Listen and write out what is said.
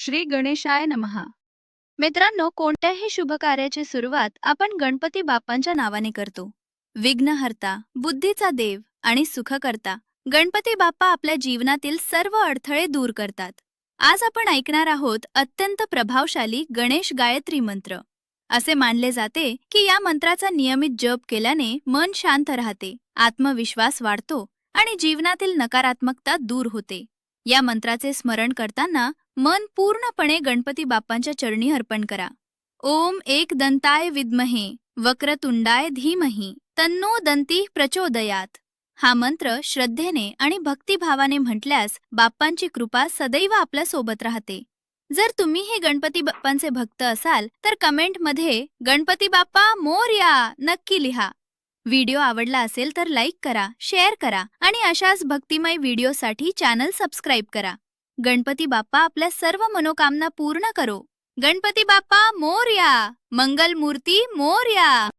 श्री गणेशाय नमः. मित्रांनो, कोणत्याही शुभ कार्याची सुरुवात आपण गणपती बाप्पांच्या नावाने करतो. विघ्नहर्ता, बुद्धीचा देव आणि सुखकर्ता गणपती बाप्पा आपल्या जीवनातील सर्व अडथळे दूर करतात. आज आपण ऐकणार आहोत अत्यंत प्रभावशाली गणेश गायत्री मंत्र. असे मानले जाते की या मंत्राचा नियमित जप केल्याने मन शांत राहते, आत्मविश्वास वाढतो आणि जीवनातील नकारात्मकता दूर होते. या मंत्राचे स्मरण करताना मन पूर्णपणे गणपती बाप्पांच्या चरणी अर्पण करा. ओम एक दंताय विद्महे वक्रतुंडाय धीमहि तन्नो दंती प्रचोदयात. हा मंत्र श्रद्धेने आणि भक्तिभावाने म्हटल्यास बाप्पांची कृपा सदैव आपल्या सोबत राहते. जर तुम्हीही गणपती बाप्पांचे भक्त असाल तर कमेंटमध्ये गणपती बाप्पा मोरया नक्की लिहा. व्हिडिओ आवडला असेल तर लाईक करा, शेअर करा आणि अशाच भक्तिमय व्हिडिओसाठी चॅनल सबस्क्राईब करा. गणपती बाप्पा आपल्या सर्व मनोकामना पूर्ण करो. गणपती बाप्पा मोरया, मंगल मूर्ती मोरया.